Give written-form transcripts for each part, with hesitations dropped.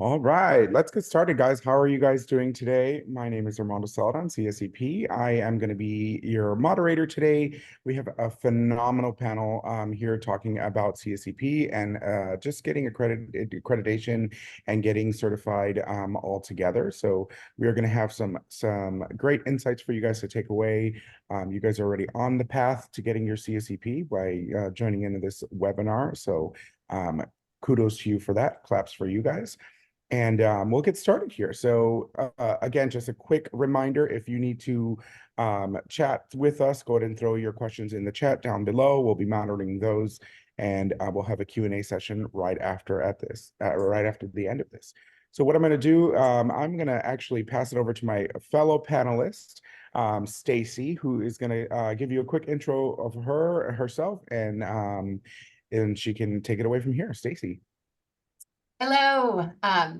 All right, let's get started, guys. How are you guys doing today? My name is Armando Saladon, CSEP. I am going to be your moderator today. We have a phenomenal panel here talking about CSEP and just getting accreditation and getting certified all together. So we are going to have some great insights for you guys to take away. You guys are already on the path to getting your CSEP by joining into this webinar. So kudos to you for that. Claps for you guys. And we'll get started here. So again, just a quick reminder, if you need to chat with us, go ahead and throw your questions in the chat down below. We'll be monitoring those, and we'll have a Q&A session right after the end of this. So what I'm going to do, I'm going to actually pass it over to my fellow panelist, Stacy, who is going to give you a quick intro of herself, and she can take it away from here. Stacy. Hello,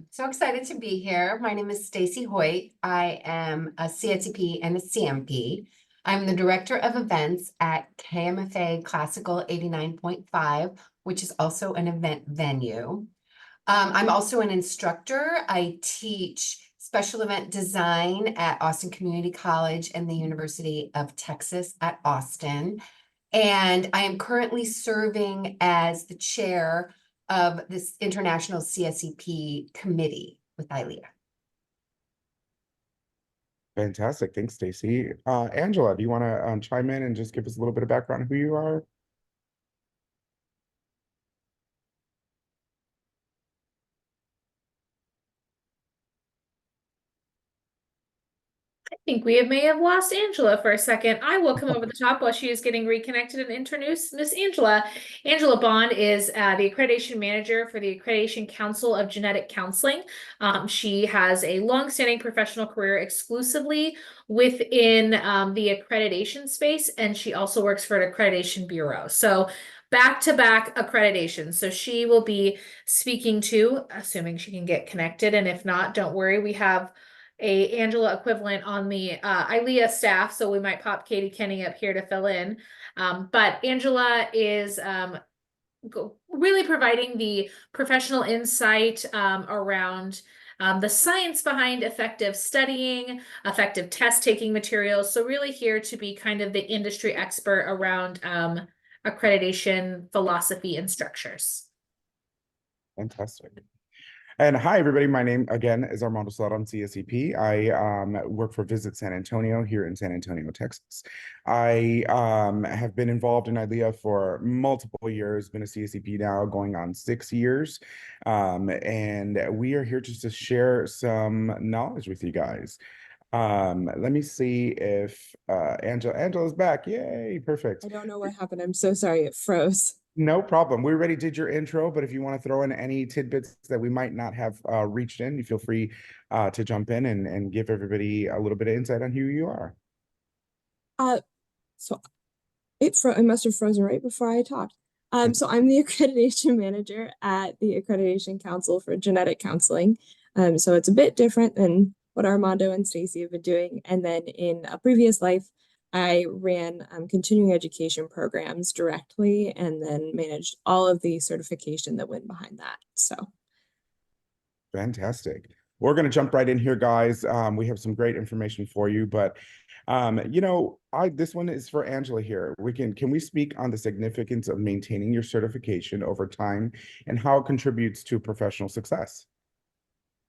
so excited to be here. My name is Stacy Hoyt. I am a CSEP and a CMP. I'm the Director of Events at KMFA Classical 89.5, which is also an event venue. I'm also an instructor. I teach special event design at Austin Community College and the University of Texas at Austin. And I am currently serving as the chair of this international CSEP committee with ILEA. Fantastic. Thanks, Stacy. Angela, do you want to chime in and just give us a little bit of background on who you are? I think we may have lost Angela for a second. I will come over the top while she is getting reconnected and introduce Miss Angela. Angela Bond is the accreditation manager for the Accreditation Council of Genetic Counseling. She has a long-standing professional career exclusively within the accreditation space, and she also works for an accreditation bureau. So back-to-back accreditation. So she will be speaking to, assuming she can get connected, and if not, don't worry, we have a Angela equivalent on the ILEA staff, so we might pop Katie Kenny up here to fill in. But Angela is really providing the professional insight around the science behind effective studying, effective test-taking materials. So really here to be kind of the industry expert around accreditation philosophy and structures. Fantastic. And hi, everybody. My name, again, is Armando Saladon, CSEP. I work for Visit San Antonio here in San Antonio, Texas. I have been involved in ILEA for multiple years, been a CSEP now going on 6 years. And we are here just to share some knowledge with you guys. Let me see if Angela's back. Yay, perfect. I don't know what happened. I'm so sorry, it froze. No problem. We already did your intro, but if you want to throw in any tidbits that we might not have reached in, you feel free to jump in and give everybody a little bit of insight on who you are. So it must have frozen right before I talked. So I'm the accreditation manager at the Accreditation Council for Genetic Counseling. So it's a bit different than what Armando and Stacy have been doing. And then in a previous life, I ran continuing education programs directly and then managed all of the certification that went behind that. So fantastic. We're going to jump right in here, guys. We have some great information for you, but this one is for Angela here. Can we speak on the significance of maintaining your certification over time and how it contributes to professional success?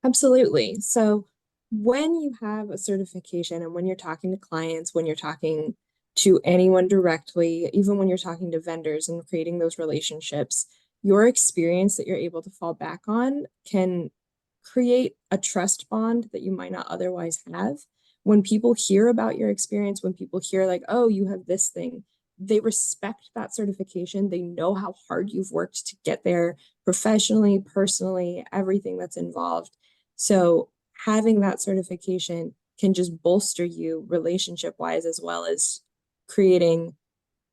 Absolutely. So when you have a certification and when you're talking to clients, when you're talking to anyone directly, even when you're talking to vendors and creating those relationships, your experience that you're able to fall back on can create a trust bond that you might not otherwise have. When people hear about your experience, when people hear like, oh, you have this thing, they respect that certification. They know how hard you've worked to get there professionally, personally, everything that's involved. So having that certification can just bolster you relationship wise, as well as creating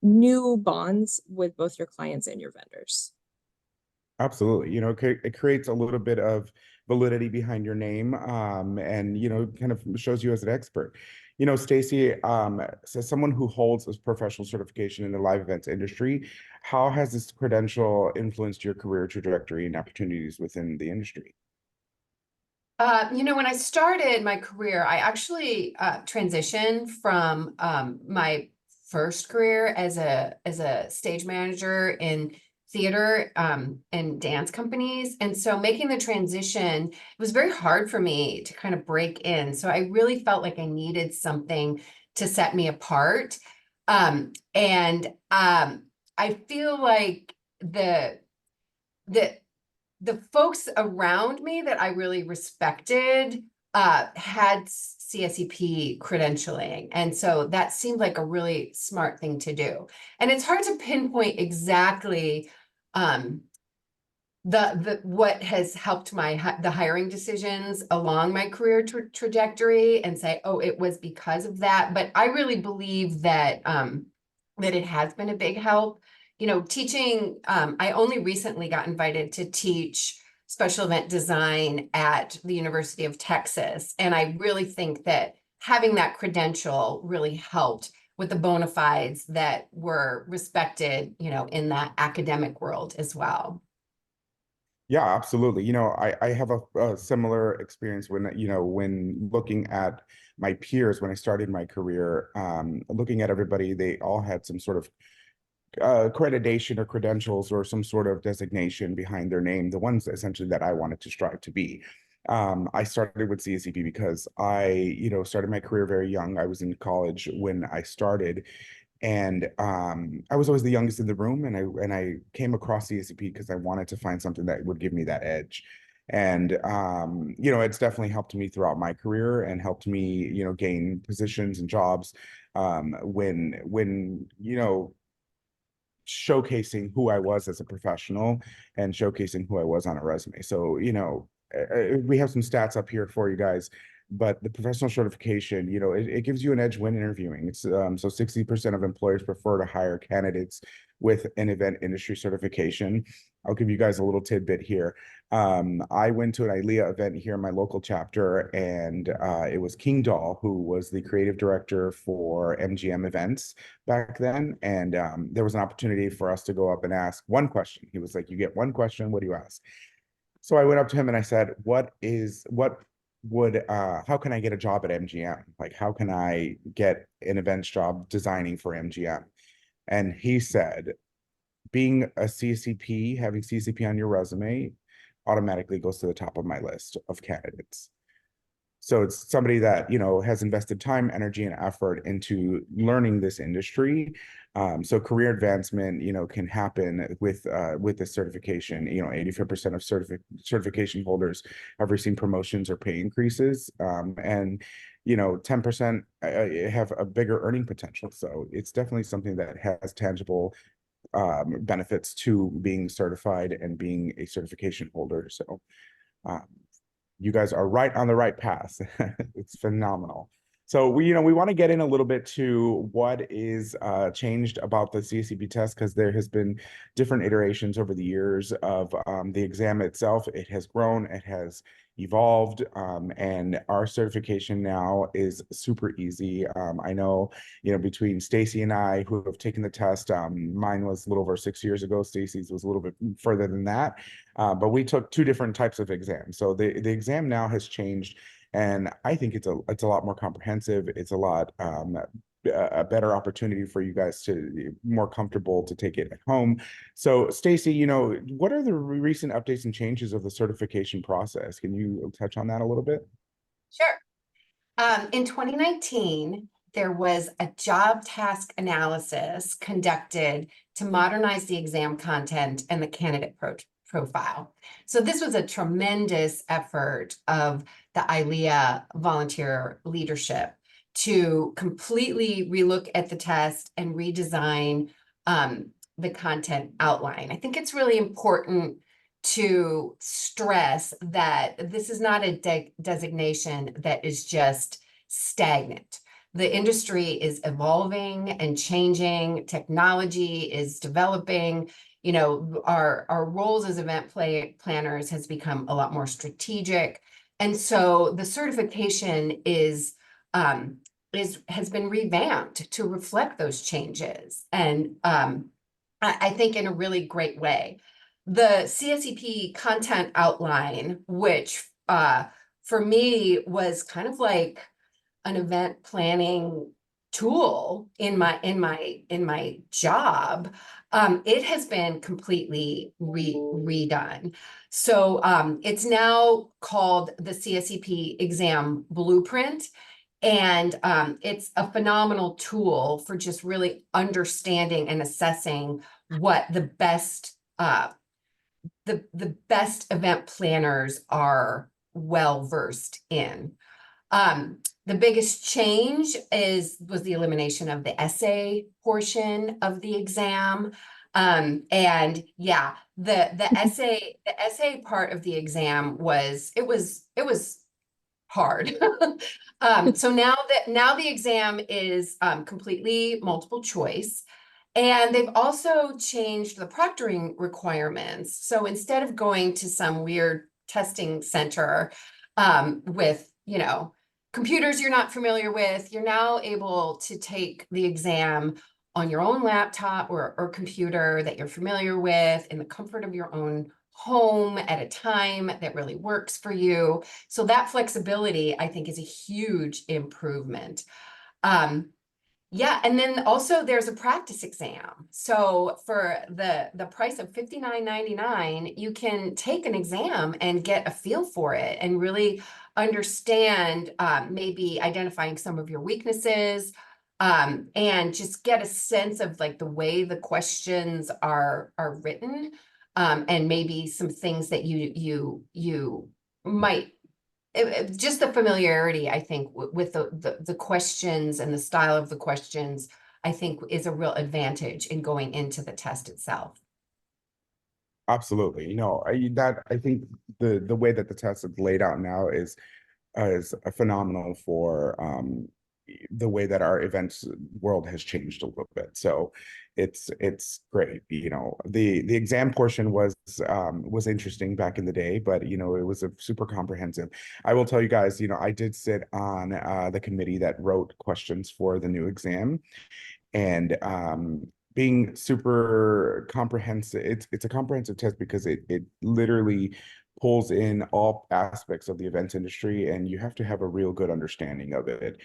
new bonds with both your clients and your vendors. Absolutely. It creates a little bit of validity behind your name, and, kind of shows you as an expert. Stacy, as someone who holds a professional certification in the live events industry, how has this credential influenced your career trajectory and opportunities within the industry? When I started my career, I actually transitioned from my first career as a stage manager in theater and dance companies. And so making the transition, it was very hard for me to kind of break in. So I really felt like I needed something to set me apart. I feel like the the folks around me that I really respected had CSEP credentialing. And so that seemed like a really smart thing to do. And it's hard to pinpoint exactly what has helped the hiring decisions along my career trajectory and say, oh, it was because of that. But I really believe that that it has been a big help. Teaching, I only recently got invited to teach special event design at the University of Texas. And I really think that having that credential really helped with the bona fides that were respected, in that academic world as well. Yeah, absolutely. I have a similar experience when looking at my peers when I started my career, looking at everybody, they all had some sort of accreditation or credentials or some sort of designation behind their name, the ones essentially that I wanted to strive to be. I started with CSEP because started my career very young. I was in college when I started, and I was always the youngest in the room, and I came across CSEP because I wanted to find something that would give me that edge. And it's definitely helped me throughout my career and helped me, gain positions and jobs when showcasing who I was as a professional and showcasing who I was on a resume. So, we have some stats up here for you guys, but the professional certification, it gives you an edge when interviewing. It's so 60% of employers prefer to hire candidates with an event industry certification. I'll give you guys a little tidbit here. I went to an ILEA event here in my local chapter, and it was King Dahl, who was the creative director for MGM events back then. And there was an opportunity for us to go up and ask one question. He was like, you get one question, what do you ask? So I went up to him and I said, how can I get a job at MGM? Like, how can I get an events job designing for MGM? And he said, being a CCP, having CCP on your resume automatically goes to the top of my list of candidates. So it's somebody that, has invested time, energy, and effort into learning this industry. So career advancement, can happen with this certification. 85% of certification holders have received promotions or pay increases. And 10% have a bigger earning potential. So it's definitely something that has tangible benefits to being certified and being a certification holder. So you guys are right on the right path. It's phenomenal. So we want to get in a little bit to what is changed about the CSEP test, because there has been different iterations over the years of the exam itself. It has grown, it has evolved, and our certification now is super easy. I know, between Stacy and I who have taken the test, mine was a little over 6 years ago. Stacy's was a little bit further than that. But we took two different types of exams. So the exam now has changed, and I think it's a lot more comprehensive. It's a lot a better opportunity for you guys to more comfortable to take it at home. So Stacy, what are the recent updates and changes of the certification process? Can you touch on that a little bit? Sure. In 2019, there was a job task analysis conducted to modernize the exam content and the candidate profile. So this was a tremendous effort of the ILEA volunteer leadership to completely relook at the test and redesign the content outline. I think it's really important to stress that this is not a designation that is just stagnant. The industry is evolving and changing. Technology is developing. Our roles as event planners has become a lot more strategic. And so the certification has been revamped to reflect those changes. And I think in a really great way. The CSEP content outline, which for me was kind of like an event planning tool in my job. It has been completely redone. So it's now called the CSEP exam blueprint. And it's a phenomenal tool for just really understanding and assessing what the best event planners are well versed in. The biggest change was the elimination of the essay portion of the exam. And yeah, the essay part of the exam was hard. So now the exam is completely multiple choice. And they've also changed the proctoring requirements. So instead of going to some weird testing center with, computers you're not familiar with, you're now able to take the exam on your own laptop or computer that you're familiar with in the comfort of your own home at a time that really works for you. So that flexibility, I think, is a huge improvement. Yeah, and then also there's a practice exam. So for the price of $59.99, you can take an exam and get a feel for it and really understand, maybe identifying some of your weaknesses, and just get a sense of like the way the questions are written, and maybe some things that you might just the familiarity, I think, with the questions and the style of the questions, I think is a real advantage in going into the test itself. Absolutely. I think the way that the test is laid out now is phenomenal for the way that our events world has changed a little bit. So it's great. The exam portion was interesting back in the day, but it was a super comprehensive. I will tell you guys, I did sit on the committee that wrote questions for the new exam, and being super comprehensive, it's a comprehensive test because it literally pulls in all aspects of the events industry, and you have to have a real good understanding of it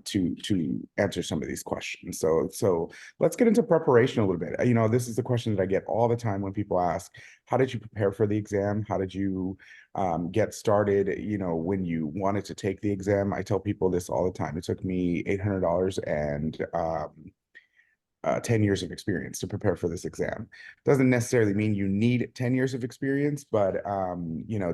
to answer some of these questions. So let's get into preparation a little bit. This is the question that I get all the time when people ask, how did you prepare for the exam? How did you get started, when you wanted to take the exam? I tell people this all the time. It took me $800 and 10 years of experience to prepare for this exam. Doesn't necessarily mean you need 10 years of experience, but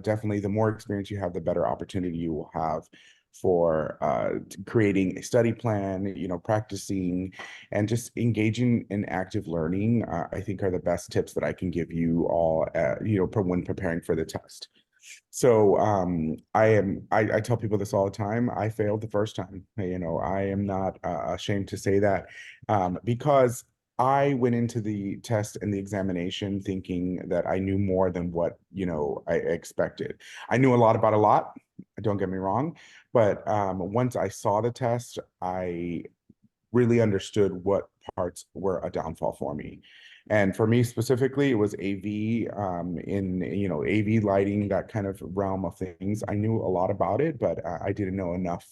definitely the more experience you have, the better opportunity you will have for creating a study plan, practicing, and just engaging in active learning. I think are the best tips that I can give you all, when preparing for the test. So I tell people this all the time. I failed the first time. I am not ashamed to say that, because I went into the test and the examination thinking that I knew more than what I expected. I knew a lot about a lot, don't get me wrong, but once I saw the test, I really understood what parts were a downfall for me. And for me specifically, it was AV, in AV lighting, that kind of realm of things. I knew a lot about it, but I didn't know enough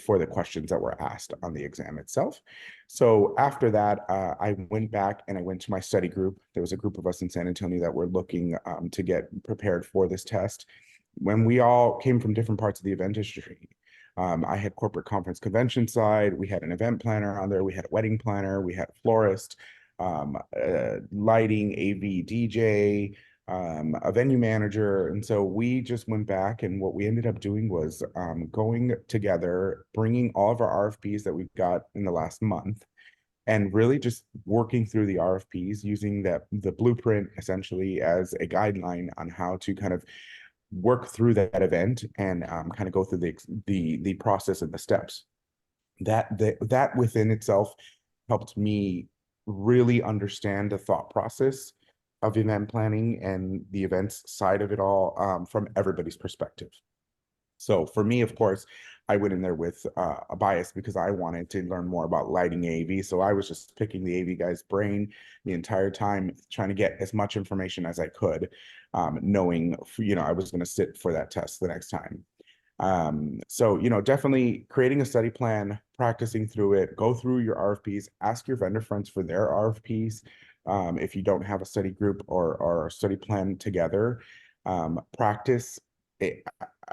for the questions that were asked on the exam itself. So after that, I went back and I went to my study group. There was a group of us in San Antonio that were looking to get prepared for this test. When we all came from different parts of the event industry, I had corporate conference convention side. We had an event planner on there. We had a wedding planner. We had a florist, lighting, AV, DJ, a venue manager. And so we just went back, and what we ended up doing was going together, bringing all of our RFPs that we got in the last month, and really just working through the RFPs, using the blueprint essentially as a guideline on how to kind of work through that event and kind of go through the process and the steps. That within itself helped me really understand the thought process of event planning and the events side of it all, from everybody's perspective. So for me, of course, I went in there with a bias because I wanted to learn more about lighting AV. So I was just picking the AV guy's brain the entire time, trying to get as much information as I could, knowing, I was going to sit for that test the next time. So, definitely creating a study plan, practicing through it, go through your RFPs, ask your vendor friends for their RFPs. If you don't have a study group or a study plan together, practice.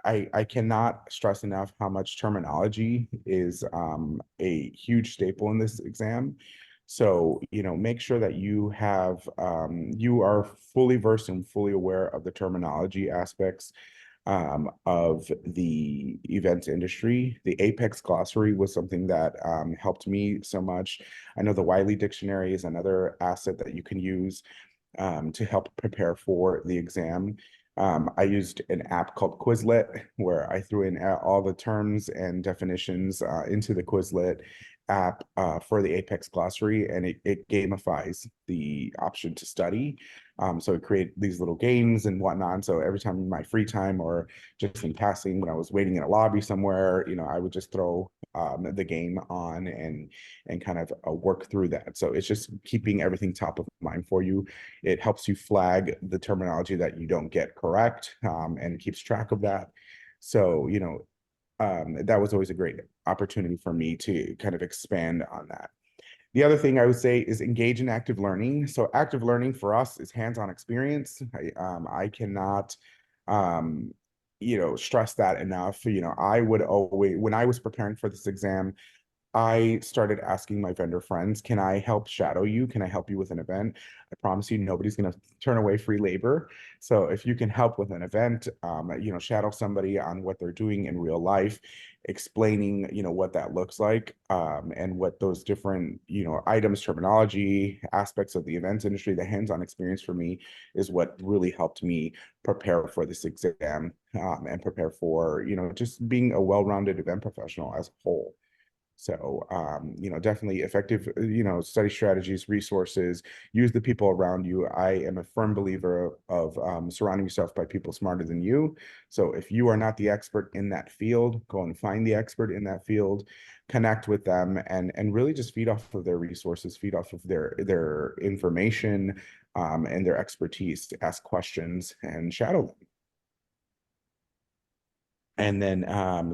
I cannot stress enough how much terminology is a huge staple in this exam. So, make sure that you are fully versed and fully aware of the terminology aspects of the events industry. The Apex glossary was something that helped me so much. I know the Wiley dictionary is another asset that you can use to help prepare for the exam. I used an app called Quizlet where I threw in all the terms and definitions into the Quizlet app for the Apex glossary, and it gamifies the option to study. So it created these little games and whatnot. So every time in my free time or just in passing, when I was waiting in a lobby somewhere, I would just throw the game on and kind of work through that. So it's just keeping everything top of mind for you. It helps you flag the terminology that you don't get correct, and keeps track of that. So, that was always a great opportunity for me to kind of expand on that. The other thing I would say is engage in active learning. So active learning for us is hands-on experience. I cannot, stress that enough. I would always, when I was preparing for this exam, I started asking my vendor friends, can I help shadow you? Can I help you with an event? I promise you, nobody's going to turn away free labor. So if you can help with an event, shadow somebody on what they're doing in real life, explaining, what that looks like, and what those different, items, terminology, aspects of the events industry, the hands-on experience for me is what really helped me prepare for this exam, and prepare for, just being a well-rounded event professional as a whole. So, definitely effective, study strategies, resources, use the people around you. I am a firm believer of surrounding yourself by people smarter than you. So if you are not the expert in that field, go and find the expert in that field, connect with them, and really just feed off of their resources, feed off of their information, and their expertise to ask questions and shadow them. And then,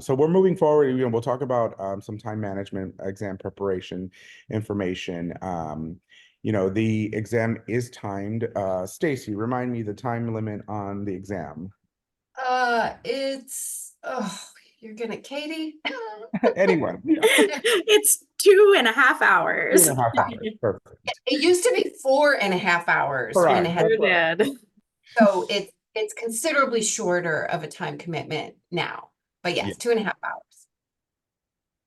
so we're moving forward, we'll talk about some time management, exam preparation information. The exam is timed. Stacy, remind me the time limit on the exam. You're gonna, Katie? Anyone. It's 2.5 hours. 2.5 hours. Perfect. It used to be 4.5 hours when Correct. it had, Sure did. so it's considerably shorter of a time commitment now. But yes, 2.5 hours.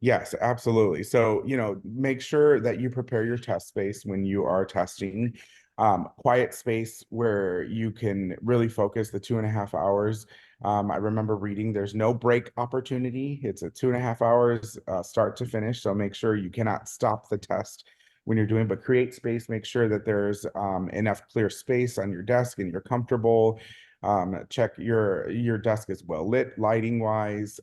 Yes, absolutely. So, make sure that you prepare your test space when you are testing. Quiet space where you can really focus the 2.5 hours. I remember reading there's no break opportunity. It's a 2.5 hours start to finish. So make sure you cannot stop the test when you're doing, but create space. Make sure that there's enough clear space on your desk and you're comfortable. Check your desk is well lit, lighting wise,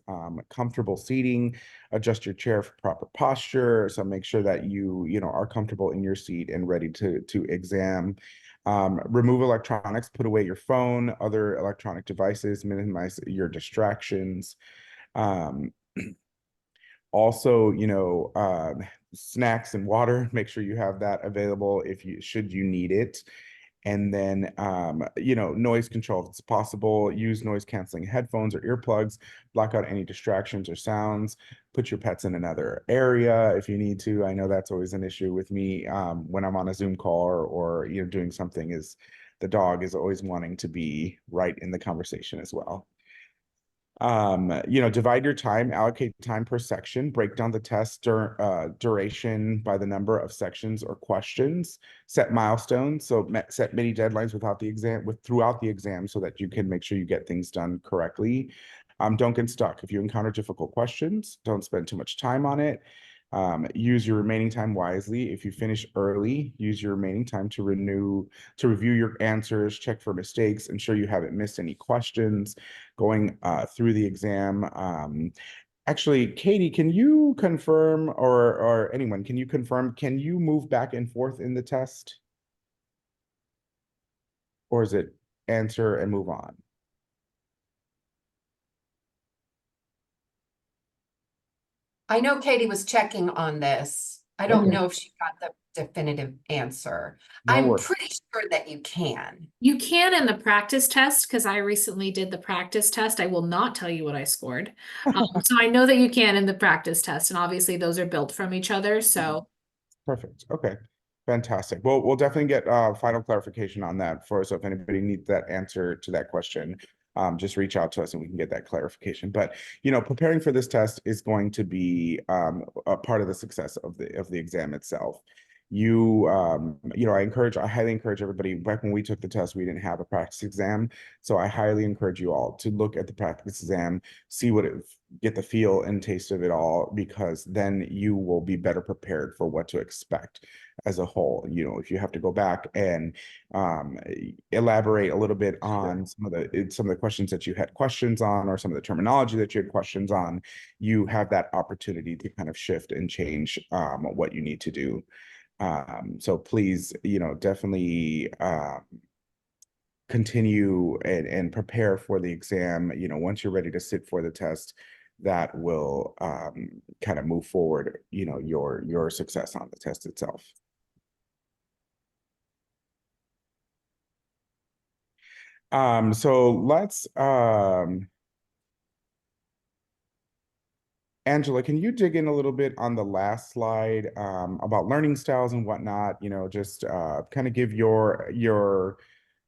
comfortable seating, adjust your chair for proper posture. So make sure that you are comfortable in your seat and ready to exam. Remove electronics, put away your phone, other electronic devices, minimize your distractions. Also, snacks and water, make sure you have that available should you need it. And then, noise control, if it's possible, use noise canceling headphones or earplugs, block out any distractions or sounds, put your pets in another area if you need to. I know that's always an issue with me when I'm on a Zoom call or doing something, is the dog is always wanting to be right in the conversation as well. Divide your time, allocate time per section, break down the test duration by the number of sections or questions, set milestones. So set mini deadlines throughout the exam so that you can make sure you get things done correctly. Don't get stuck. If you encounter difficult questions, don't spend too much time on it. Use your remaining time wisely. If you finish early, use your remaining time to review your answers, check for mistakes, ensure you haven't missed any questions going through the exam. Actually, Katie, can you confirm, or anyone, can you confirm, can you move back and forth in the test? Or is it answer and move on? I know Katie was checking on this. I don't Okay. know if she got the definitive answer. No I'm worries. pretty sure that you can. You can in the practice test, because I recently did the practice test. I will not tell you what I scored. So I know that you can in the practice test, and obviously those are built from each other. So Perfect. Okay. Fantastic. Well, we'll definitely get final clarification on that for us. So if anybody needs that answer to that question, just reach out to us and we can get that clarification. But preparing for this test is going to be a part of the success of the exam itself. I highly encourage everybody. Back when we took the test, we didn't have a practice exam. So I highly encourage you all to look at the practice exam, see get the feel and taste of it all, because then you will be better prepared for what to expect as a whole. If you have to go back and elaborate a little bit on some of the questions that you had questions on, or some of the terminology that you had questions on, you have that opportunity to kind of shift and change what you need to do. So please, definitely continue and prepare for the exam. Once you're ready to sit for the test, that will kind of move forward, your success on the test itself. So let's Angela, can you dig in a little bit on the last slide about learning styles and whatnot? Just kind of give your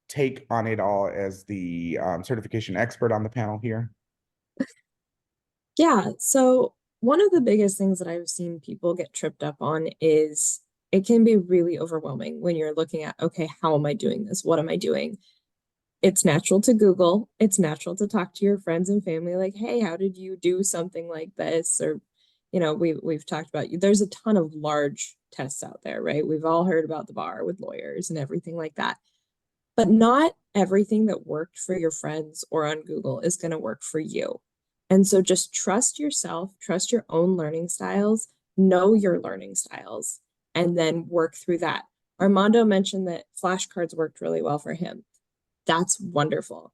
take on it all as the certification expert on the panel here. Yeah, so one of the biggest things that I've seen people get tripped up on is it can be really overwhelming when you're looking at, okay, how am I doing this? What am I doing? It's natural to Google. It's natural to talk to your friends and family, like, hey, how did you do something like this? Or, we've talked about, there's a ton of large tests out there, right? We've all heard about the bar with lawyers and everything like that. But not everything that worked for your friends or on Google is going to work for you. And so just trust yourself, trust your own learning styles, know your learning styles, and then work through that. Armando mentioned that flashcards worked really well for him. That's wonderful.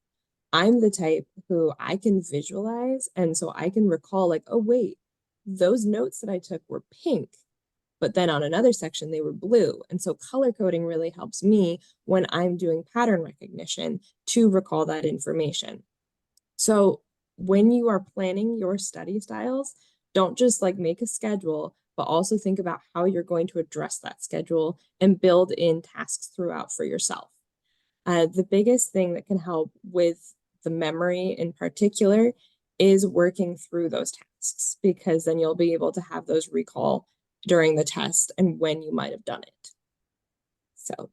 I'm the type who I can visualize, and so I can recall, like, oh, wait, those notes that I took were pink, but then on another section they were blue. And so color coding really helps me when I'm doing pattern recognition to recall that information. So when you are planning your study styles, don't just like make a schedule, but also think about how you're going to address that schedule and build in tasks throughout for yourself. The biggest thing that can help with the memory in particular is working through those tasks, because then you'll be able to have those recall during the test and when you might have done it. So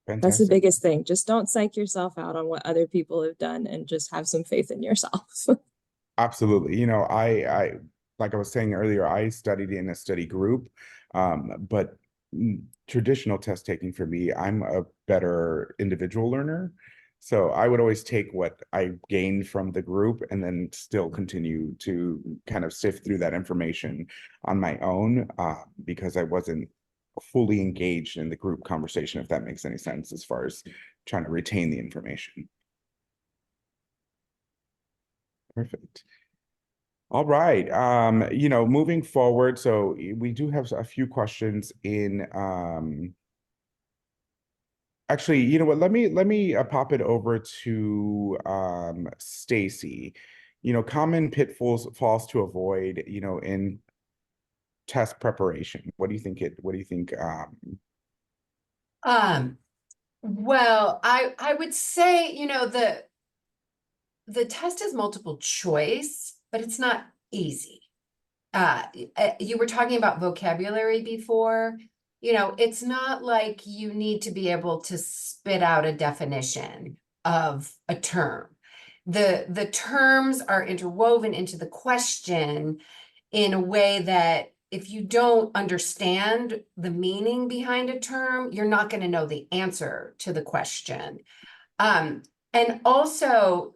that's the biggest thing. Just don't psych yourself out on what other people have done, and just have some faith in yourself. Absolutely. I like I was saying earlier, I studied in a study group, but traditional test taking for me, I'm a better individual learner. So I would always take what I gained from the group and then still continue to kind of sift through that information on my own, because I wasn't fully engaged in the group conversation, if that makes any sense, as far as trying to retain the information. Perfect. All right. Moving forward, so we do have a few questions in actually, you know what, let me pop it over to Stacy. Common falls to avoid, in test preparation. What do you think Well, I would say, the test is multiple choice, but it's not easy. You were talking about vocabulary before. It's not like you need to be able to spit out a definition of a term. The terms are interwoven into the question in a way that if you don't understand the meaning behind a term, you're not going to know the answer to the question. And also,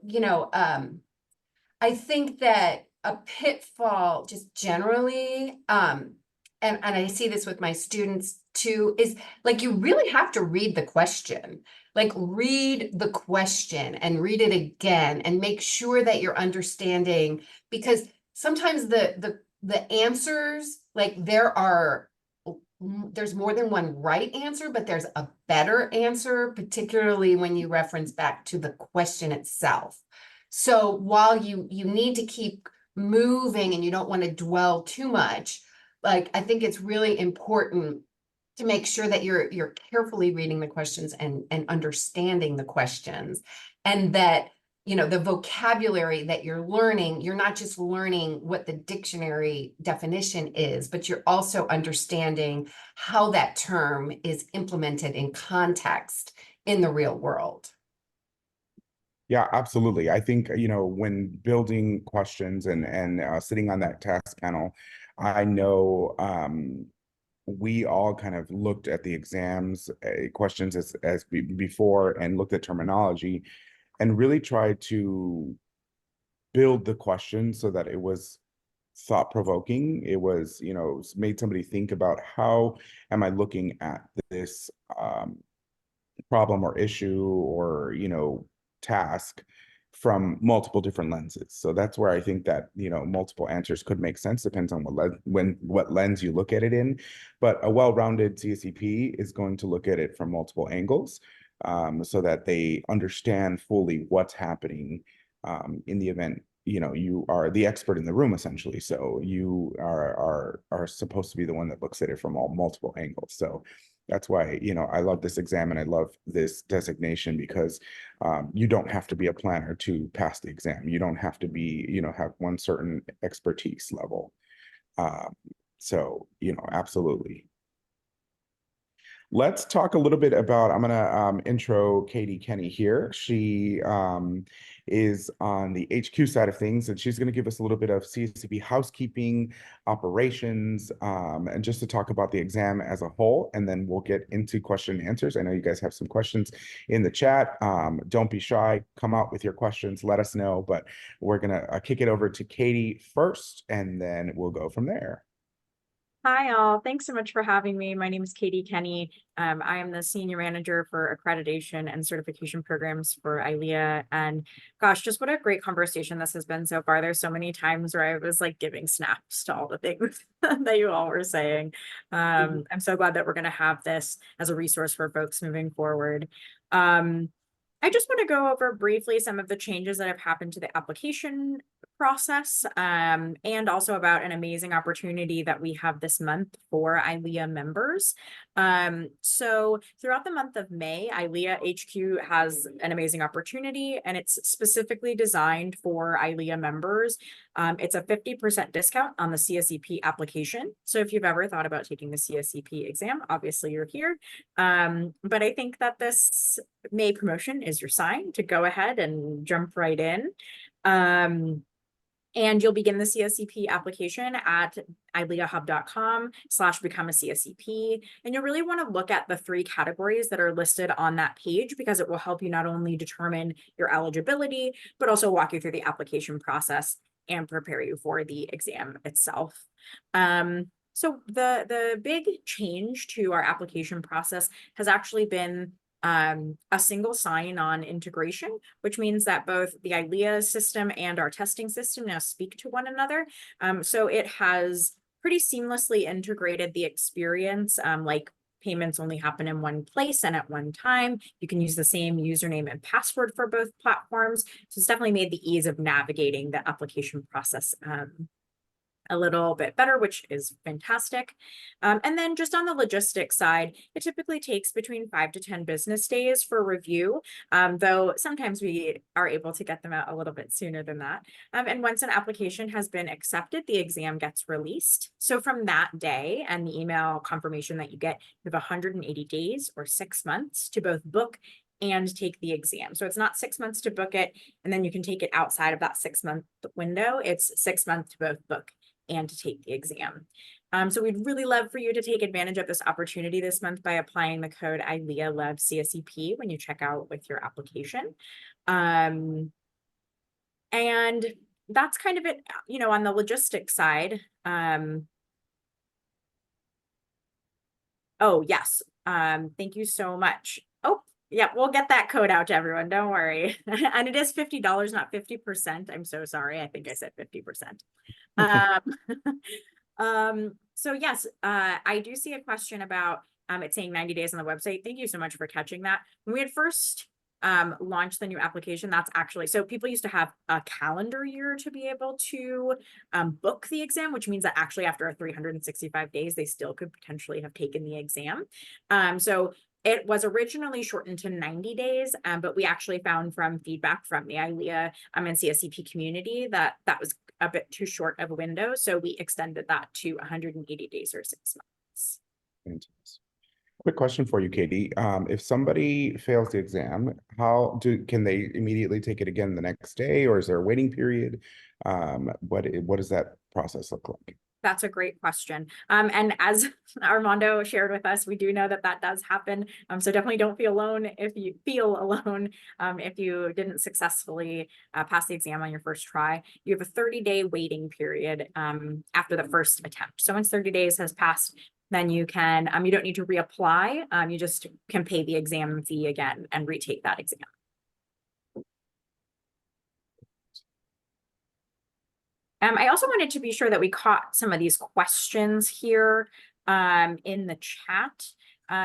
I think that a pitfall just generally, and I see this with my students too, is like you really have to read the question. Like read the question and read it again and make sure that you're understanding, because sometimes the answers, like there's more than one right answer, but there's a better answer, particularly when you reference back to the question itself. So while you need to keep moving and you don't want to dwell too much, like I think it's really important to make sure that you're carefully reading the questions and understanding the questions, and that the vocabulary that you're learning, you're not just learning what the dictionary definition is, but you're also understanding how that term is implemented in context in the real world. Yeah, absolutely. I think, when building questions and sitting on that task panel, I know we all kind of looked at the exams questions as before and looked at terminology and really tried to build the question so that it was thought-provoking. It was, made somebody think about, how am I looking at this problem or issue or task from multiple different lenses. So that's where I think that multiple answers could make sense. Depends on what lens you look at it in. But a well-rounded CSEP is going to look at it from multiple angles, so that they understand fully what's happening in the event you are the expert in the room, essentially. So you are supposed to be the one that looks at it from multiple angles. So that's why, I love this exam and I love this designation, because you don't have to be a planner to pass the exam. You don't have to be, have one certain expertise level. So, absolutely. Let's talk a little bit about, I'm going to intro Katie Kenny here. She is on the HQ side of things, and she's going to give us a little bit of CSEP housekeeping, operations, and just to talk about the exam as a whole, and then we'll get into question and answers. I know you guys have some questions in the chat. Don't be shy. Come out with your questions. Let us know, but we're going to kick it over to Katie first, and then we'll go from there. Hi, all. Thanks so much for having me. My name is Katie Kenny. I am the Senior Manager for Accreditation and Certification Programs for ILEA. And gosh, just what a great conversation this has been so far. There's so many times where I was like giving snaps to all the things that you all were saying. I'm so glad that we're going to have this as a resource for folks moving forward. I just want to go over briefly some of the changes that have happened to the application process, and also about an amazing opportunity that we have this month for ILEA members. So throughout the month of May, ILEA HQ has an amazing opportunity, and it's specifically designed for ILEA members. It's a 50% discount on the CSEP application. So if you've ever thought about taking the CSEP exam, obviously you're here. But I think that this May promotion is your sign to go ahead and jump right in. And you'll begin the CSEP application at ileahub.com/become a CSEP. And you'll really want to look at the 3 categories that are listed on that page, because it will help you not only determine your eligibility, but also walk you through the application process and prepare you for the exam itself. So the big change to our application process has actually been a single sign-on integration, which means that both the ILEA system and our testing system now speak to one another. So it has pretty seamlessly integrated the experience, like payments only happen in one place and at one time. You can use the same username and password for both platforms. So it's definitely made the ease of navigating the application process a little bit better, which is fantastic. And then just on the logistics side, it typically takes between 5 to 10 business days for review, though sometimes we are able to get them out a little bit sooner than that. And once an application has been accepted, the exam gets released. So from that day and the email confirmation that you get, you have 180 days or 6 months to both book and take the exam. So it's not 6 months to book it, and then you can take it outside of that 6-month window. It's 6 months to both book and to take the exam. So we'd really love for you to take advantage of this opportunity this month by applying the code ILEA CSEP when you check out with your application. And that's kind of it, you know, on the logistics side. Oh, yes. Thank you so much. Oh, yeah, we'll get that code out to everyone. Don't worry. And it is $50, not 50%. I'm so sorry. I think I said 50%. So yes, I do see a question about it saying 90 days on the website. Thank you so much for catching that. When we had first launched the new application, that's actually, so people used to have a calendar year to be able to book the exam, which means that actually after 365 days, they still could potentially have taken the exam. So it was originally shortened to 90 days, but we actually found from feedback from the ILEA and CSEP community that that was a bit too short of a window. So we extended that to 180 days or 6 months. Fantastic. Quick question for you, Katie. If somebody fails the exam, can they immediately take it again the next day, or is there a waiting period? What does that process look like? That's a great question. And as Armando shared with us, we do know that that does happen. So definitely don't feel alone if you feel alone if you didn't successfully pass the exam on your first try. You have a 30-day waiting period after the first attempt. So once 30 days has passed, then you can, you don't need to reapply. You just can pay the exam fee again and retake that exam. I also wanted to be sure that we caught some of these questions here in the chat.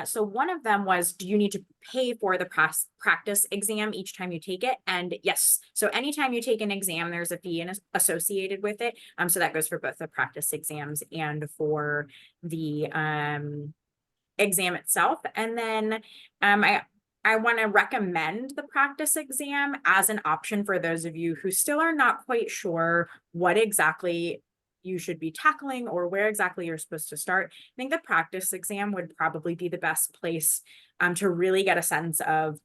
So one of them was, do you need to pay for the practice exam each time you take it? And yes, so anytime you take an exam, there's a fee associated with it. So that goes for both the practice exams and for the exam itself. And then I want to recommend the practice exam as an option for those of you who still are not quite sure what exactly you should be tackling or where exactly you're supposed to start. I think the practice exam would probably be the best place to really get a sense of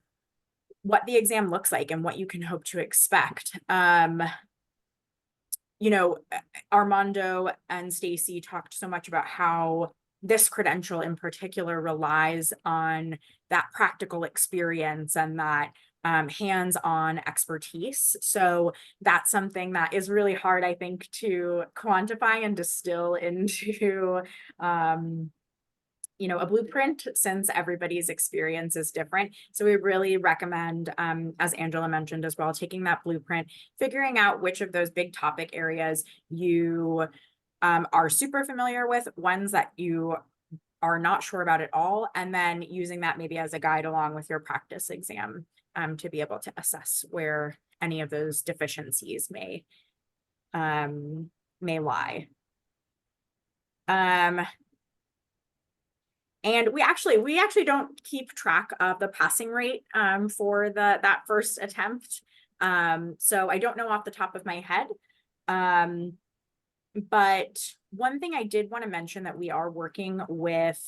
what the exam looks like and what you can hope to expect. You know, Armando and Stacy talked so much about how this credential in particular relies on that practical experience and that hands-on expertise. So that's something that is really hard, I think, to quantify and distill into you know, a blueprint, since everybody's experience is different. So we really recommend, as Angela mentioned as well, taking that blueprint, figuring out which of those big topic areas you are super familiar with, ones that you are not sure about at all, and then using that maybe as a guide along with your practice exam to be able to assess where any of those deficiencies may lie. And we actually don't keep track of the passing rate for that first attempt. So I don't know off the top of my head. But one thing I did want to mention that we are working with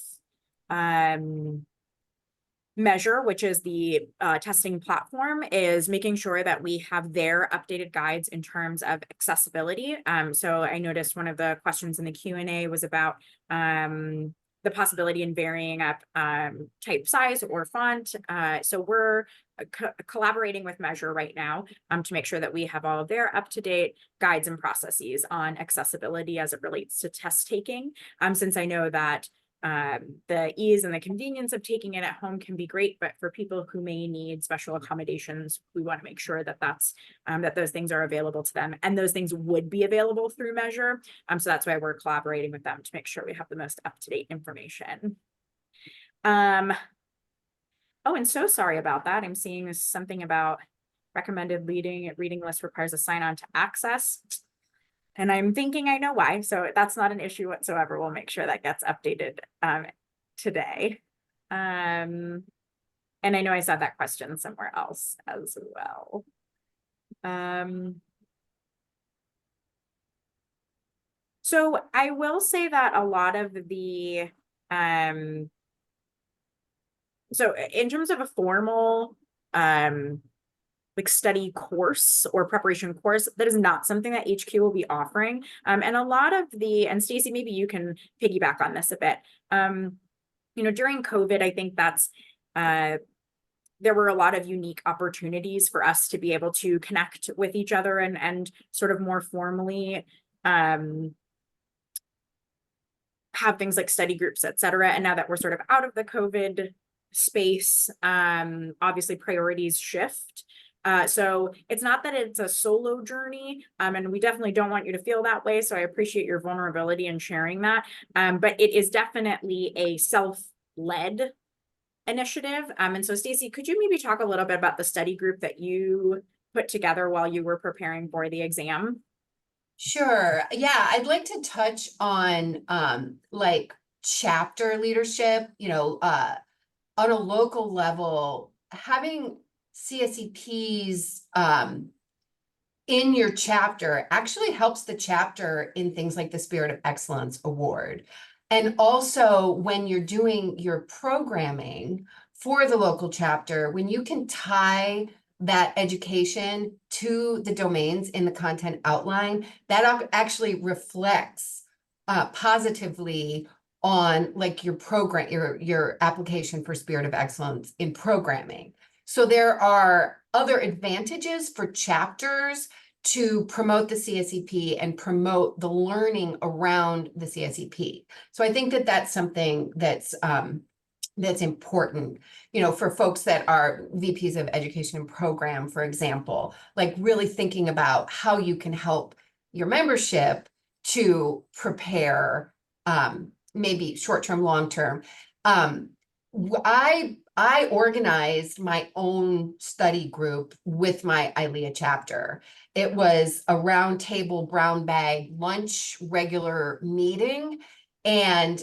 Measure, which is the testing platform, is making sure that we have their updated guides in terms of accessibility. So I noticed one of the questions in the Q&A was about the possibility in varying up type size or font. So we're collaborating with Measure right now to make sure that we have all of their up-to-date guides and processes on accessibility as it relates to test taking. Since I know that the ease and the convenience of taking it at home can be great, but for people who may need special accommodations, we want to make sure that that those things are available to them, and those things would be available through Measure. So that's why we're collaborating with them to make sure we have the most up-to-date information. Oh, and so sorry about that. I'm seeing something about recommended reading list requires a sign-on to access. And I'm thinking I know why, so that's not an issue whatsoever. We'll make sure that gets updated today. And I know I saw that question somewhere else as well. So I will say that a lot of the, so in terms of a formal like study course or preparation course, that is not something that HQ will be offering. And a lot of and Stacy, maybe you can piggyback on this a bit. You know, during COVID, I think that's there were a lot of unique opportunities for us to be able to connect with each other and sort of more formally have things like study groups, et cetera. And now that we're sort of out of the COVID space, obviously priorities shift. So it's not that it's a solo journey, and we definitely don't want you to feel that way. So I appreciate your vulnerability in sharing that. But it is definitely a self-led initiative. And so Stacey, could you maybe talk a little bit about the study group that you put together while you were preparing for the exam? Sure. Yeah, I'd like to touch on like chapter leadership, on a local level, having CSEPs in your chapter actually helps the chapter in things like the Spirit of Excellence Award. And also when you're doing your programming for the local chapter, when you can tie that education to the domains in the content outline, that actually reflects positively on like your program, your application for Spirit of Excellence in programming. So there are other advantages for chapters to promote the CSEP and promote the learning around the CSEP. So I think that that's something that's important, for folks that are VPs of education and program, for example, like really thinking about how you can help your membership to prepare maybe short-term, long-term. I organized my own study group with my ILEA chapter. It was a round table, brown bag, lunch, regular meeting. And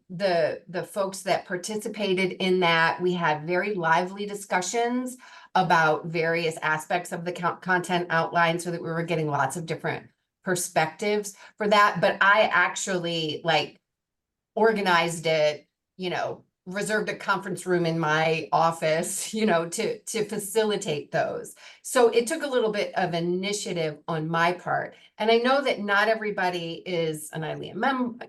the folks that participated in that, we had very lively discussions about various aspects of the content outline so that we were getting lots of different perspectives for that. But I actually organized it, reserved a conference room in my office, to facilitate those. So it took a little bit of initiative on my part. And I know that not everybody is an ILEA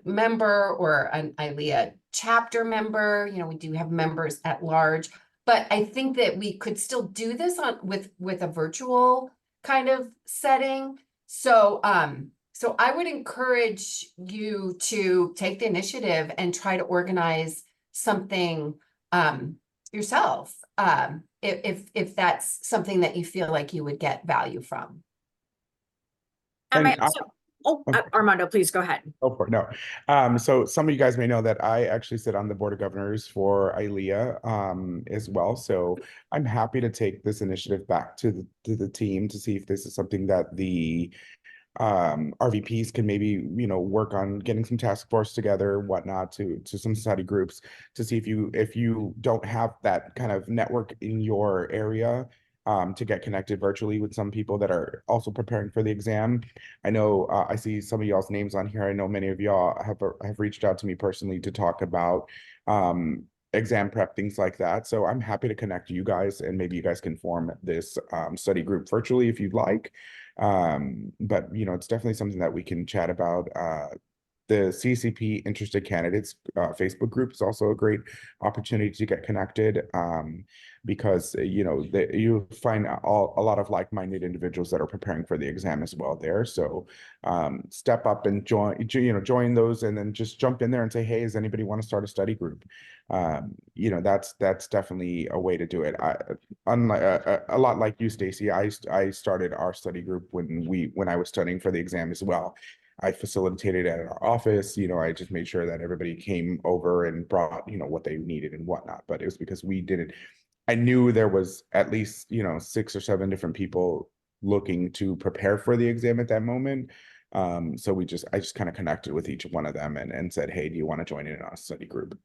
member or an ILEA chapter member. We do have members at large, but I think that we could still do this with a virtual kind of setting. So I would encourage you to take the initiative and try to organize something yourself, if that's something that you feel like you would get value from. Armando, please go ahead. Oh, no. So some of you guys may know that I actually sit on the board of governors for ILEA as well. So I'm happy to take this initiative back to the team to see if this is something that the RVPs can maybe work on getting some task force together, whatnot, to some study groups to see if you don't have that kind of network in your area, to get connected virtually with some people that are also preparing for the exam. I know I see some of y'all's names on here. I know many of y'all have reached out to me personally to talk about exam prep, things like that. So I'm happy to connect you guys, and maybe you guys can form this study group virtually if you'd like. But it's definitely something that we can chat about. The CCP interested candidates Facebook group is also a great opportunity to get connected, because you find a lot of like-minded individuals that are preparing for the exam as well there. So step up and join those, and then just jump in there and say, hey, does anybody want to start a study group? That's definitely a way to do it. Unlike a lot like you, Stacey, I started our study group when I was studying for the exam as well. I facilitated at our office. I just made sure that everybody came over and brought, what they needed and whatnot. But it was because I knew there was at least, 6 or 7 different people looking to prepare for the exam at that moment. So I just kind of connected with each one of them and said, hey, do you want to join in on a study group?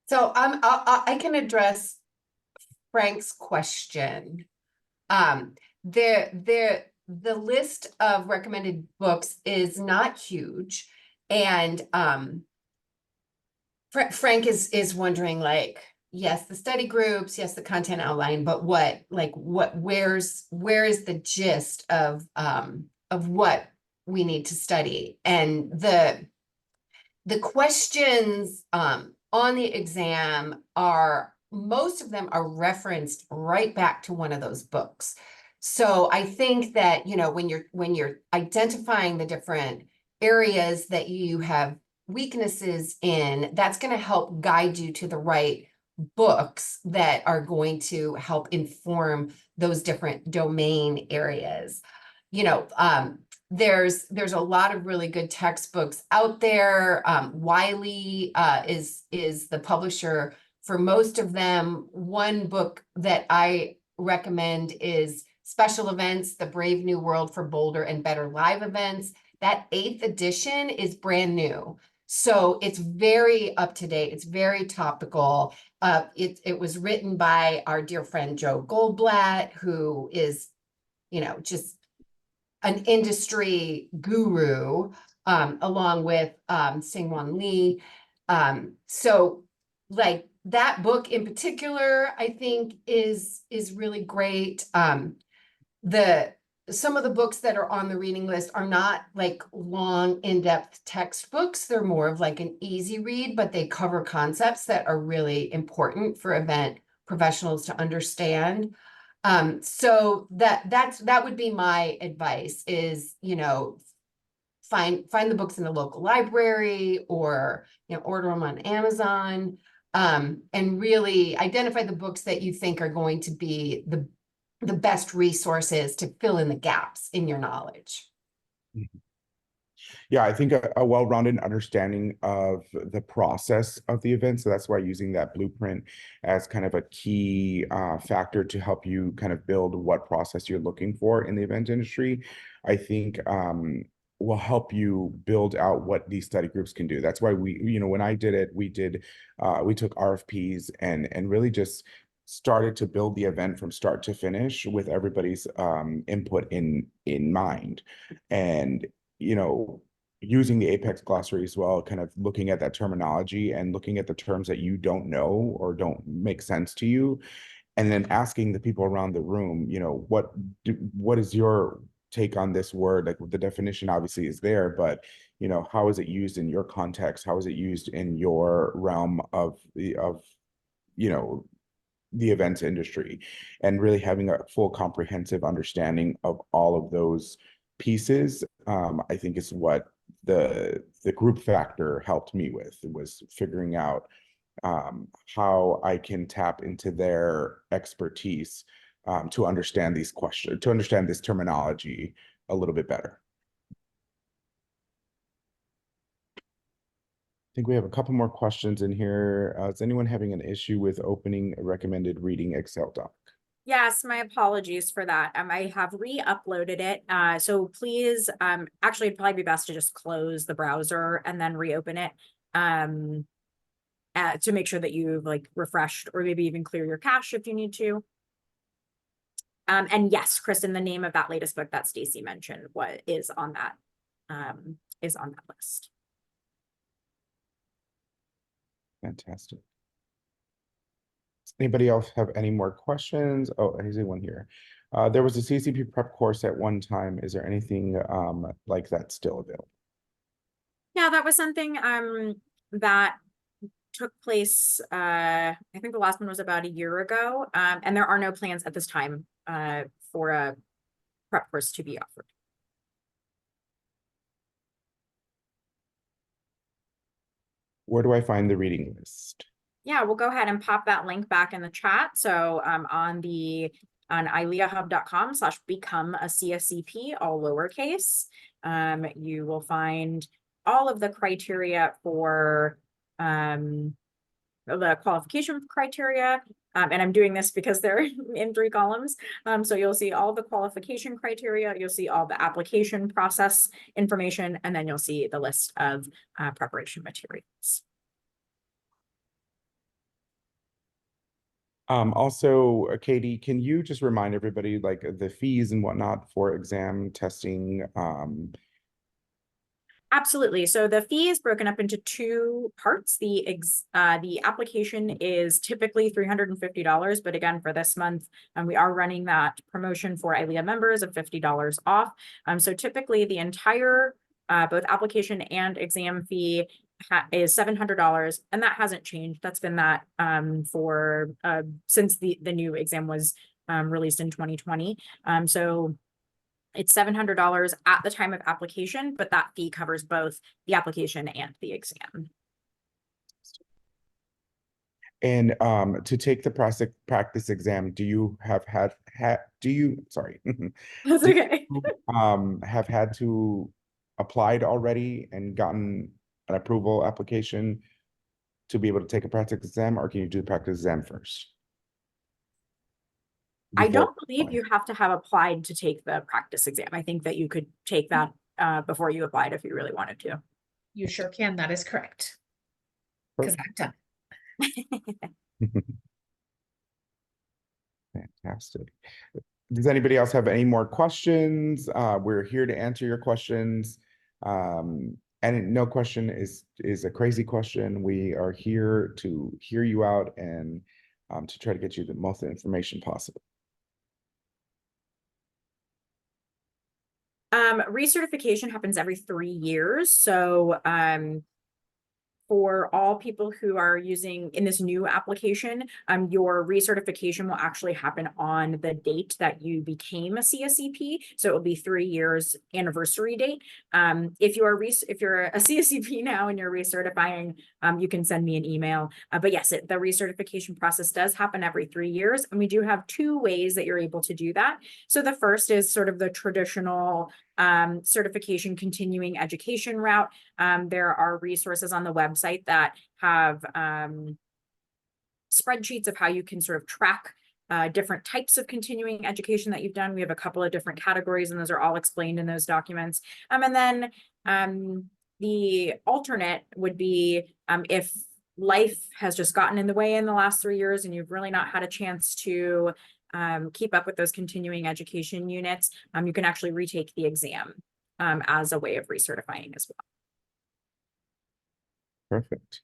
So I can address Frank's question. The list of recommended books is not huge, and Frank is wondering, yes, the study groups, yes, the content outline, but where is the gist of what we need to study? And the questions on the exam most of them are referenced right back to one of those books. So I think that, you know, when you're identifying the different areas that you have weaknesses in, that's going to help guide you to the right books that are going to help inform those different domain areas. You know, there's a lot of really good textbooks out there. Wiley is the publisher for most of them. One book that I recommend is Special Events, The Brave New World for Bolder and Better Live Events. That 8th edition is brand new. So it's very up to date. It's very topical. It was written by our dear friend Joe Goldblatt, who is, you know, just an industry guru, along with Singwon Lee. So like that book in particular, I think is really great. Some of the books that are on the reading list are not like long, in-depth textbooks. They're more of like an easy read, but they cover concepts that are really important for event professionals to understand. So that would be my advice is, you know, find the books in the local library, or, you know, order them on Amazon, and really identify the books that you think are going to be the best resources to fill in the gaps in your knowledge. Yeah, I think a well-rounded understanding of the process of the event. So that's why using that blueprint as kind of a key factor to help you kind of build what process you're looking for in the event industry, I think will help you build out what these study groups can do. That's why we, you know, when I did it, we took RFPs and really just started to build the event from start to finish with everybody's input in mind. And, you know, using the Apex glossary as well, kind of looking at that terminology and looking at the terms that you don't know or don't make sense to you, and then asking the people around the room, you know, what is your take on this word? Like, the definition obviously is there, but, you know, how is it used in your context? How is it used in your realm of you know, the events industry? And really having a full comprehensive understanding of all of those pieces, I think is what the group factor helped me with. It was figuring out how I can tap into their expertise to understand these questions, to understand this terminology a little bit better. I think we have a couple more questions in here. Is anyone having an issue with opening a recommended reading Excel doc? Yes, my apologies for that. I have re-uploaded it. So please, actually it'd probably be best to just close the browser and then reopen it. To make sure that you've like refreshed, or maybe even clear your cache if you need to. And yes, Kristen, the name of that latest book that Stacy mentioned is on that list. Fantastic. Does anybody else have any more questions? Oh, here's one here. There was a CSEP prep course at one time. Is there anything like that still available? Yeah, that was something that took place, I think the last one was about a year ago, and there are no plans at this time for a prep course to be offered. Where do I find the reading list? Yeah, we'll go ahead and pop that link back in the chat. So on ileahub.com/become a CSEP, all lowercase, you will find all of the criteria for the qualification criteria. And I'm doing this because they're in 3 columns. So you'll see all the qualification criteria, you'll see all the application process information, and then you'll see the list of preparation materials. Also, Katie, can you just remind everybody like the fees and whatnot for exam testing? Absolutely. So the fee is broken up into 2 parts. The application is typically $350, but again, for this month, we are running that promotion for ILEA members of $50 off. So typically the entire both application and exam fee is $700, and that hasn't changed. That's been that for since the new exam was released in 2020. So it's $700 at the time of application, but that fee covers both the application and the exam. And to take the practice exam, do you have sorry, That's do okay. you, have had to applied already and gotten an approval application to be able to take a practice exam, or can you do the practice exam first? I Before don't believe applying? you have to have applied to take the practice exam. I think that you could take that before you applied if you really wanted to. You sure can. That is correct. Because I've done. Fantastic. Does anybody else have any more questions? We're here to answer your questions. And no question is a crazy question. We are here to hear you out and to try to get you the most information possible. Recertification happens every 3 years. So for all people who are using in this new application, your recertification will actually happen on the date that you became a CSEP. So it will be 3 years anniversary date. If you're a CSEP now and you're recertifying, you can send me an email. But yes, the recertification process does happen every 3 years. And we do have 2 ways that you're able to do that. So the first is sort of the traditional certification continuing education route. There are resources on the website that have spreadsheets of how you can sort of track different types of continuing education that you've done. We have a couple of different categories, and those are all explained in those documents. And then the alternate would be if life has just gotten in the way in the last 3 years and you've really not had a chance to keep up with those continuing education units, you can actually retake the exam as a way of recertifying as well. Perfect.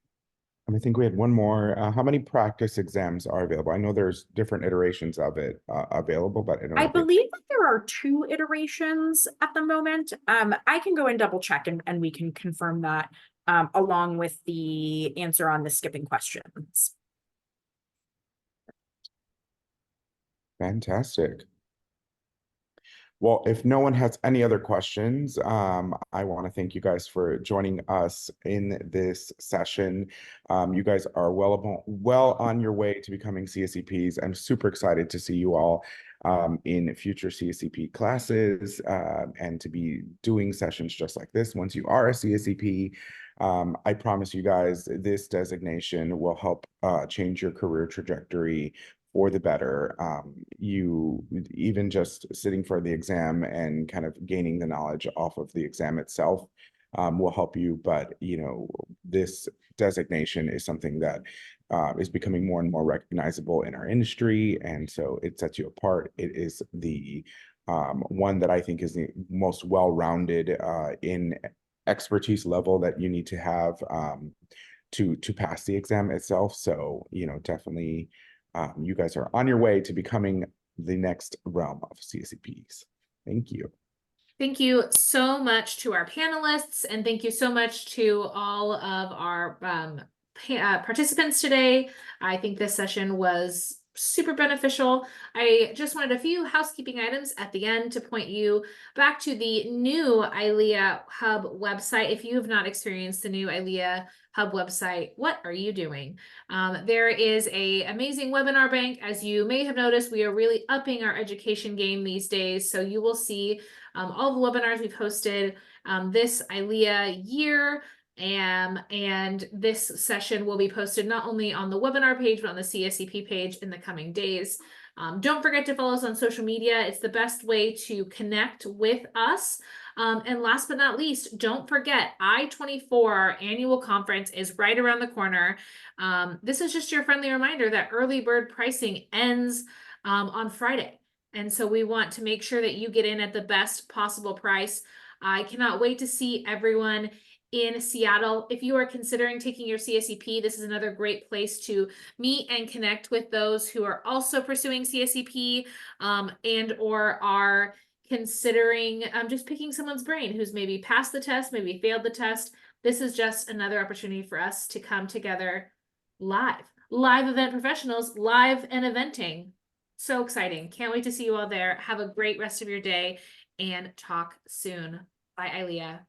And I think we had one more. How many practice exams are available? I know there's different iterations of it available, but I don't know. I believe that there are 2 iterations at the moment. I can go and double check and we can confirm that along with the answer on the skipping questions. Fantastic. Well, if no one has any other questions, I want to thank you guys for joining us in this session. You guys are well on your way to becoming CSEPs. I'm super excited to see you all in future CSEP classes and to be doing sessions just like this once you are a CSEP. I promise you guys this designation will help change your career trajectory for the better. You even just sitting for the exam and kind of gaining the knowledge off of the exam itself will help you. But you know, this designation is something that is becoming more and more recognizable in our industry, and so it sets you apart. It is the one that I think is the most well-rounded in expertise level that you need to have to pass the exam itself. So you know, definitely. You guys are on your way to becoming the next realm of CSEPs. Thank you. Thank you so much to our panelists, and thank you so much to all of our participants today. I think this session was super beneficial. I just wanted a few housekeeping items at the end to point you back to the new ILEA Hub website. If you have not experienced the new ILEA Hub website, what are you doing? There is an amazing webinar bank. As you may have noticed, we are really upping our education game these days. So you will see all the webinars we've hosted this ILEA year. And this session will be posted not only on the webinar page, but on the CSEP page in the coming days. Don't forget to follow us on social media. It's the best way to connect with us. And last but not least, don't forget I-24, our annual conference, is right around the corner. This is just your friendly reminder that early bird pricing ends on Friday. And so we want to make sure that you get in at the best possible price. I cannot wait to see everyone in Seattle. If you are considering taking your CSEP, this is another great place to meet and connect with those who are also pursuing CSEP and or are considering just picking someone's brain who's maybe passed the test, maybe failed the test, this is just another opportunity for us to come together live event professionals, live and eventing. So exciting. Can't wait to see you all there. Have a great rest of your day and talk soon. Bye, ILEA.